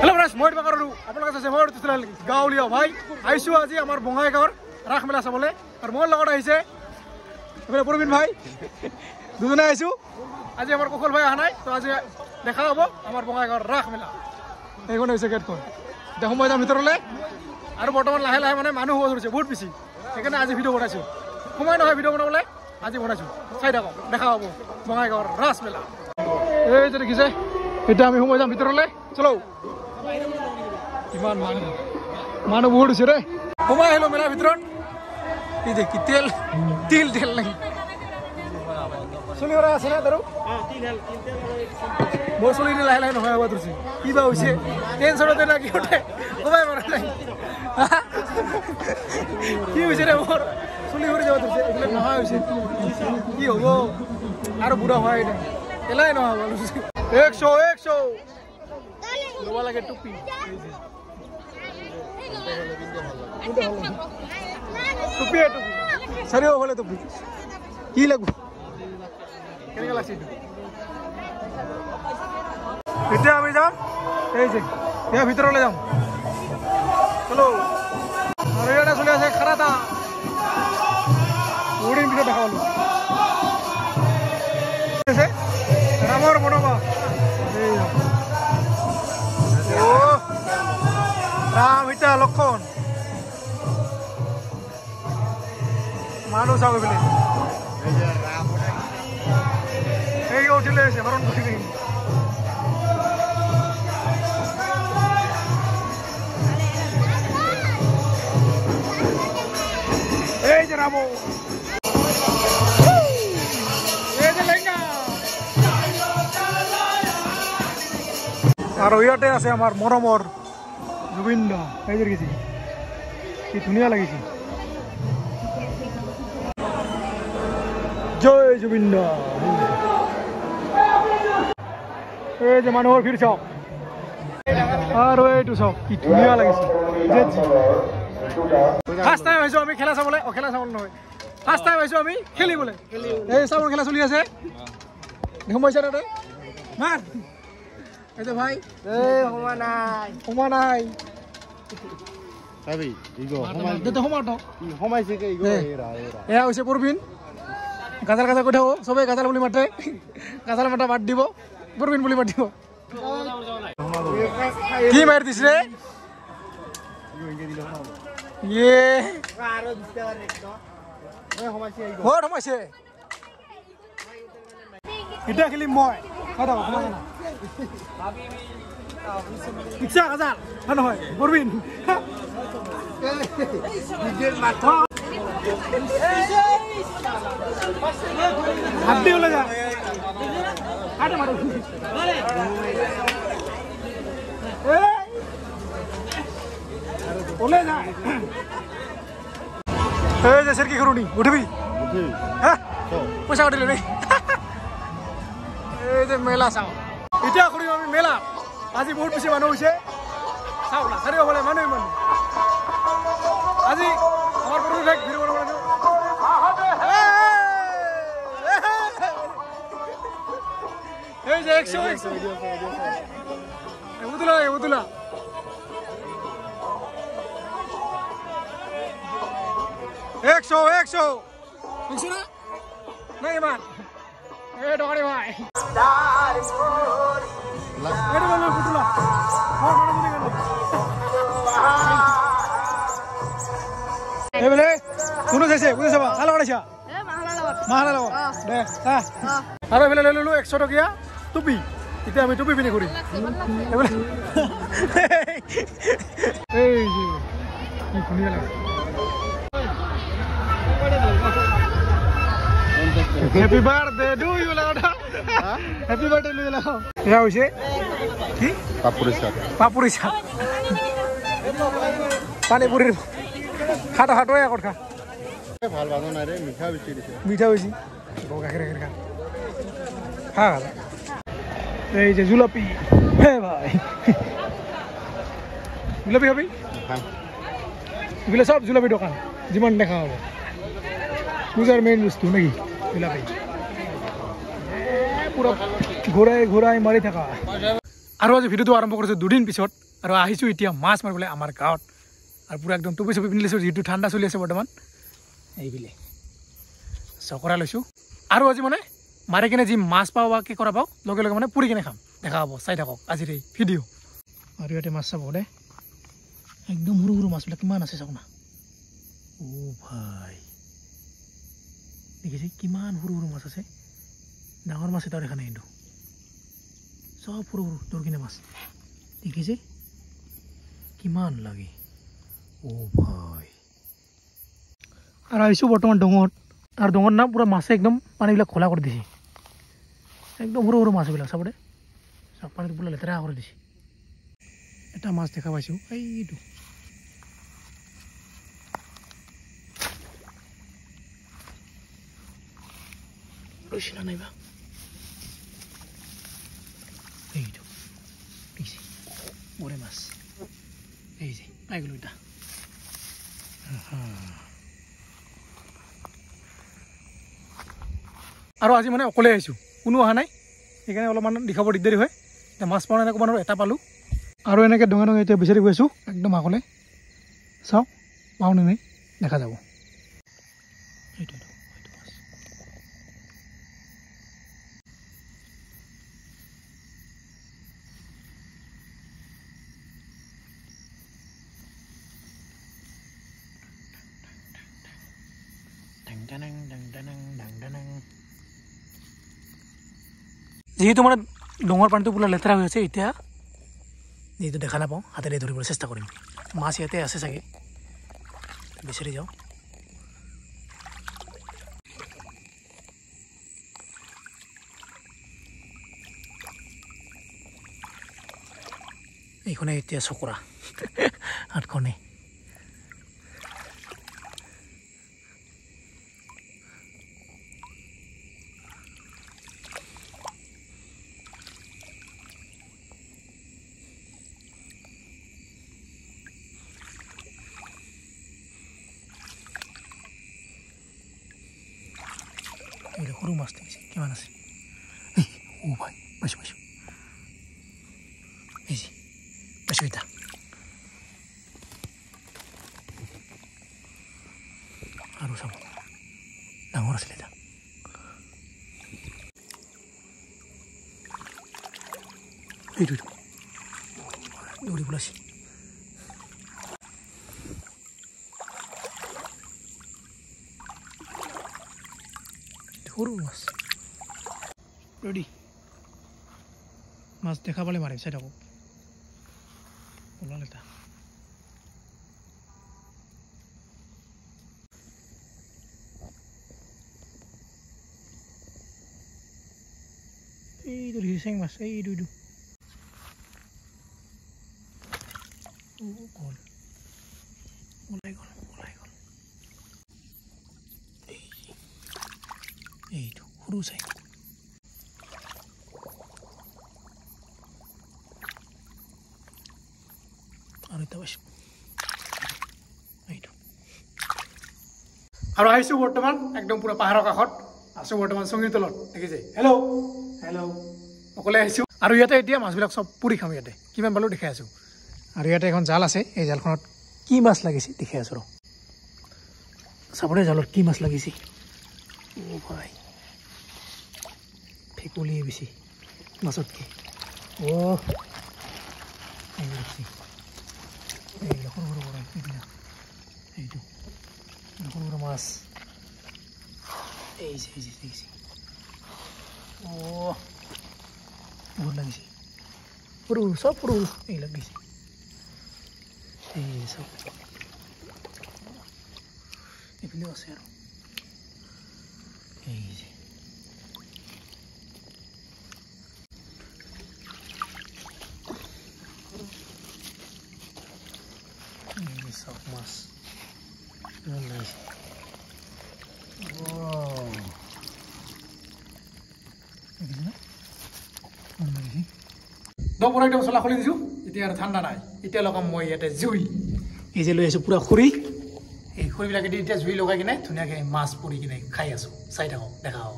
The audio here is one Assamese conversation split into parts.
हेलो फ्रेंड्स মই বাকাৰো আপোনালোক আছে মোৰ তুছলাল গাঁৱলীয়া ভাই আইছো আজি আমাৰ বঙাইগাঁৱৰ ৰাস মেলা চাবলৈ আৰু মোৰ লগত আহিছে এবাৰ প্ৰবীণ ভাই দুজনে আইছো আজি আমাৰ কুশল ভাই আহা নাই তো আজি দেখা হ'ব আমাৰ বঙাইগাঁৱৰ ৰাস মেলা এইখন হৈছে গেটখন দেখো মই যাম ভিতৰলৈ আৰু বৰ্তমান লাহে লাহে মানে মানুহ হৈ ধৰিছে বহুত বেছি সেইকাৰণে আজি ভিডিঅ' বনাইছো সময় নহয় ভিডিঅ' বনাবলৈ আজি বনাইছো চাই থাকক দেখা হ'ব বঙাইগাঁৱৰ ৰাস মেলা এই যে দেখিছে এটা আমি সময় যাম ভিতৰলৈ চলো ইমান মানুহ বহুত হৈছে ৰে সোমাই আহিলো মেলাৰ ভিতৰত এই যে কি তেল লাগি চলি কৰা আছে না তাৰো মই চলি লাহে লাহে নহয় হ'ব ধৰিছে কিবা হৈছে টেনশ্যনতে লাগি উঠে সোমাই পৰা নাই কি হৈছে ৰে মোৰ চলি কৰি যাব ধৰিছে এইফালে নহয় হৈছে কি হ'ব আৰু বুঢ়া হয় এলাই নহয় হ'ব 100 লোৱা লাগে টুপি টুপি চাৰিও হ'লে টুপি কি লাগব কেনেকৈ লাগছে এতিয়া আমি যাম এই যে ইয়াৰ ভিতৰলৈ যাম চলো আৰু ইয়াতে চলি আছে খাৰাটা উৰিন পিছত দেখা পালো ৰামৰ বনবা राम इटा लक्षण मानु चाव बोले उठिले हरण उठी गई रामो और इते आछे आमार मरमर जुबिन दा এই যে গেছি কি ধুনিয়া লাগিছে জয় জুবিন দা এই যে মানুহৰ ভিৰ চাওক আৰু এইটো চাওক কি ধুনিয়া লাগিছে ফাৰ্ষ্ট টাইম হৈছো আমি খেলা চাবলৈ খেলা চাবলৈ নহয় ফাৰ্ষ্ট টাইম হৈছো আমি খেলিবলৈ এই চাবৰ খেলা চলি আছে ঘুমাইছে নে মাৰ এই যে ভাই এই হোমা নাই Sabi, igo. Dito homato. Homaise ke igo era. এয়া হৈছে পৰবিন গাজাল গাজাল কৈ থাকো সবে গাজাল বুলি মাতে গাজাল মাতা বাদ দিব পৰবিন বুলি মাতিব কি মাৰ দিছ ৰে ইয়ে আৰু দিছাৰ একদম হোমাইছে ইgo হৰ হোমাইছে এটা খেলি মই কথা হোমাই না ইচ্ছা গাজাল নহয় পৰবিন হাড্ডি ওলে যা আটে মারো ওলে যা এই যে সরকি করুনি উঠবি হ্যাঁ পয়সা কাটিলে রে এই যে মেলা চাও এটা করি আমি মেলা আজি বহুত বেশি মানুহ হইছে চাও না সারিও বলে মানুহ আজি আমার পুরো দেখ ভিডিও বানানো এই যে 100 উদুলা উদুলা 100 বুঝছ না নাই মান এই ডকারে ভাই এটা বলো উদুলা আমার মনে মনে গেল এবেলে কোন যাইছে বুঝছ বা আলো আড়াইছা এ মাহালা লাগ দে হ্যাঁ আর এবেলে লইলো 100 টাকা টুপি এটা আমি টুপি পিনে করি এবেলে এই যে কি খুনিয়া লাগে হ্যাপি বার্থডে টু ইউ লাউডা হ্যাপি বার্থডে লই লাও এটা হইছে কি পাপুরি শাক পানি পুরির খাটা খাটো একট খা ভাল বাজা নাই রে মিঠা বেশি বগা খেরে খা খা এই যে জুলাপি হে ভাই জুলাপি খাবি এগুলো সব জুলাপি দোকান যিমান দেখা হব পূজার মেইন বস্তু নাকি জুলাপি পুরো ঘোরাই ঘোরাই মারি থাকা আৰু আজি ভিডিওটো আৰম্ভ কৰিছে দুদিন পিছত আৰু আহিছোঁ এতিয়া মাছ মাৰিবলৈ আমাৰ গাঁৱত আৰু পুৰা একদম টুপি চুপি পিন্ধি লৈছোঁ যিটো ঠাণ্ডা চলি আছে বৰ্তমান এইবিলে চকৰা লৈছোঁ আৰু আজি মানে মাৰি কিনে যি মাছ পাওঁ বা কি কৰা পাওঁ লগে লগে মানে পুৰি কিনে খাম দেখা হ'ব চাই থাকক আজিৰ এই ভিডিঅ' আৰু ইয়াতে মাছ চাব দে একদম সৰু সৰু মাছবিলাক কিমান আছে চাওক না অ' ভাই দেখিছে কিমান সৰু সৰু মাছ আছে ডাঙৰ মাছ এটাও দেখা নাই কিন্তু চব সৰু সৰু দৰকিনা মাছ দেখিছে কিমান লাগে অ' ভাই আৰু আহিছোঁ বৰ্তমান ডঙত আৰু ডঙৰ না পুৰা মাছে একদম পানীবিলাক খোলা কৰি দিছে একদম সৰু সৰু মাছবিলাক চাব দে চব পানীত পুৰা লেতেৰা কৰি দিছে এটা মাছ দেখা পাইছোঁ এইটো ৰৈছিলা নাইবা এইটো দেখিছে বৰে মাছ এই যে পাই গ'লো এটা আৰু আজি মানে অকলে আহিছোঁ কোনো অহা নাই সেইকাৰণে অলপমান দেখাব দিগদাৰী হয় এতিয়া মাছ পোৱা নাই অকণমান এটা পালোঁ আৰু এনেকৈ ডঙে ডঙে এতিয়া বিচাৰি গৈ আছোঁ একদম অকলে চাওক পাওঁ নে নাই দেখা যাব এইটো মাছ যিহেতু মানে ডঙৰ পানীটো পুৰা লেতেৰা হৈ আছে এতিয়া যিহেতু দেখা নাপাওঁ হাতেৰে ধৰিবলৈ চেষ্টা কৰিম মাছ ইয়াতে আছে চাগে বিচাৰি যাওঁ এইখনে এতিয়া চকৰা হাতখনে সৰু মাছ দেখিছে কিমান আছে অ' ভাই পাইছোঁ পাইছোঁ এই যে পাইছোঁ এটা আৰু চাব ডাঙৰ আছিলে এটা এইটো দৌৰি পেলাইছে সৰু মাছ ৰেডি মাছ দেখা পালে মাৰিম চাই থাকক ওলাল এটা এইটো হিচেং মাছ এইটো গ'ল ওলাই গ'ল এইটো সৰু চাই আৰু এটা পাইছোঁ এইটো আৰু আহিছোঁ বৰ্তমান একদম পুৰা পাহাৰৰ কাষত আছোঁ বৰ্তমান চঙীৰ তলত দেখিছে হেল্ল' অকলে আহিছোঁ আৰু ইয়াতে এতিয়া মাছবিলাক চব পুৰি খাম ইয়াতে কিমান পালোঁ দেখাই আছোঁ আৰু ইয়াতে এখন জাল আছে এই জালখনত কি মাছ লাগিছে দেখাই আছোঁ ৰ চাবলৈ জালত কি মাছ লাগিছে অ' ভাই ফেকুলিয়ে বেছি মাছতকৈ অ' এইবিলাক সৰু সৰু বৰাই এইবিলাক এইটো সৰু সৰু মাছ এই যে দেখিছে অ' বহুত লাগিছে সৰু চব সৰু এইবিলাক দিছে এই চব এইফালেও আছে আৰু এই যে সব মাছ লাগিছে দুপৰ একদম চলা খুলি দিছোঁ এতিয়া আৰু ঠাণ্ডা নাই এতিয়া লগাম মই ইয়াতে জুই এই যে লৈ আছোঁ পুৰা খৰি এই খৰিবিলাকে দি এতিয়া জুই লগাই কিনে ধুনীয়াকৈ মাছ পুৰি কিনে খাই আছোঁ চাই থাকক দেখা হ'ব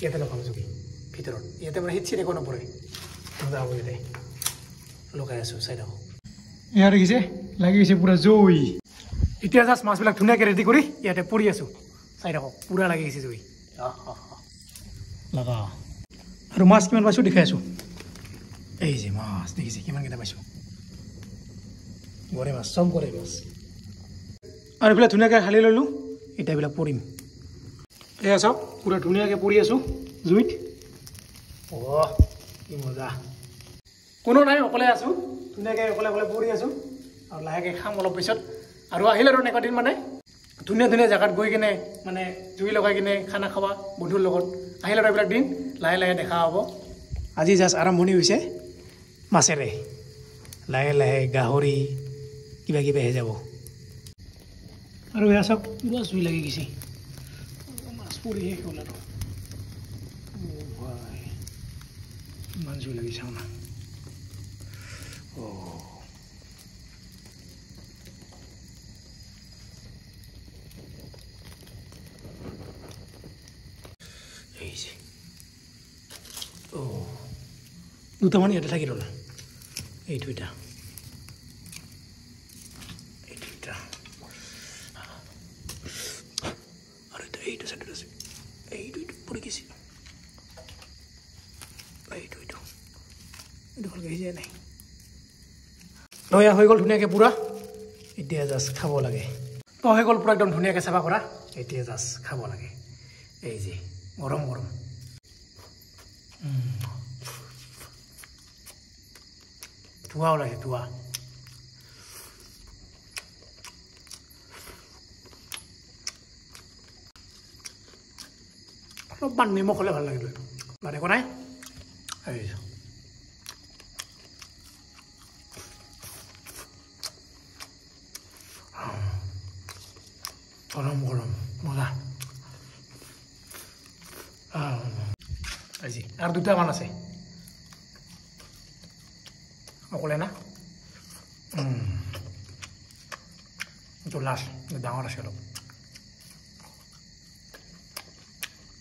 ইয়াতে লগাম জুই ভিতৰত ইয়াতে মানে হিট চিট একো নপৰে হ'ব ইয়াতে লগাই আছোঁ চাই থাকক এয়া দেখিছে লাগি গৈছে পুৰা জুই এতিয়া জাষ্ট মাছবিলাক ধুনীয়াকৈ ৰেডি কৰি ইয়াতে পৰি আছোঁ চাই থাকক পুৰা লাগি গৈছে জুই লগা আৰু মাছ কিমান পাইছোঁ দেখাই আছোঁ এই যে মাছ দেখিছে কিমানকেইটা পাইছোঁ গৰে মাছ চব গৰে মাছ আৰু এইবিলাক ধুনীয়াকৈ হালি ল'লোঁ এতিয়া এইবিলাক পৰিম এয়া চাওক পুৰা ধুনীয়াকৈ পৰি আছোঁ জুইত অ' কি মজা কোনো নাই অকলে আছোঁ ধুনীয়াকৈ অকলে অকলে পৰি আছোঁ আৰু লাহেকৈ খাম অলপ পিছত আৰু আহিলে আৰু এনেকুৱা দিন মানে ধুনীয়া ধুনীয়া জেগাত গৈ কিনে মানে জুই লগাই কিনে খানা খাবা বন্ধুৰ লগত আহিলে আৰু এইবিলাক দিন লাহে লাহে দেখা হ'ব আজি জাষ্ট আৰম্ভণি হৈছে মাছেৰে লাহে লাহে গাহৰি কিবা কিবি আহি যাব আৰু এয়া চাওক পুৰা জুই লাগি গৈছে মাছ পৰি শেষ হ'ল আৰু ভাই ইমান জুই লাগিছে আমাৰ দুটামান ইয়াতে থাকি ৰ'ল এই দুইটা আৰু এইটো চাইডত আছে এইটো পৰি গৈছে এইটো ভালকৈ সিজাই নাই নয়া হৈ গ'ল ধুনীয়াকৈ পুৰা এতিয়া জাষ্ট খাব লাগে তো হৈ গ'ল পুৰা একদম ধুনীয়াকৈ চাফা কৰা এতিয়া জাষ্ট খাব লাগে এই যে গৰম গৰম ধোঁৱা ওলাইছে ধোঁৱা অলপমান নিমখ হ'লে ভাল লাগিল বাট একো নাই গৰম গৰম মজা আজি আৰু দুটামান আছে অকলে না এইটো লাষ্ট ডাঙৰ আছে অলপ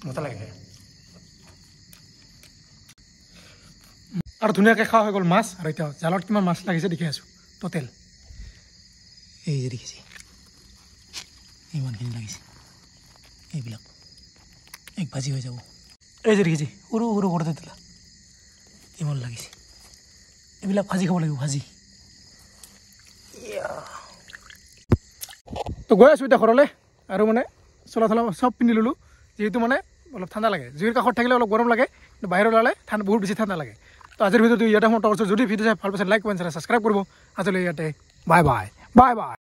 মজা লাগে আৰু ধুনীয়াকৈ খোৱা হৈ গ'ল মাছ আৰু এতিয়া জালত কিমান মাছ লাগিছে দেখি আছোঁ টোটেল এই যে দেখিছে ইমানখিনি লাগিছে এইবিলাক এক ভাজি হৈ যাব এই যে দেখিছে সৰু সৰু ঘৰতে তোলা ইমান লাগিছে এইবিলাক ভাজি খাব লাগিব ভাজি তো গৈ আছোঁ এতিয়া ঘৰলৈ আৰু মানে চলা চলা চব পিন্ধি ল'লোঁ যিহেতু মানে অলপ ঠাণ্ডা লাগে জুইৰ কাষত থাকিলে অলপ গৰম লাগে কিন্তু বাহিৰত ওলালে বহুত বেছি ঠাণ্ডা লাগে তো আজিৰ ভিডিঅ'টো ইয়াতে সমাপ্ত কৰিছোঁ যদি ভিডিঅ' চাই ভাল পাইছে লাইক কমেণ্ট ছাবস্ক্ৰাইব কৰিব আজিলৈ ইয়াতে বাই বাই বাই বাই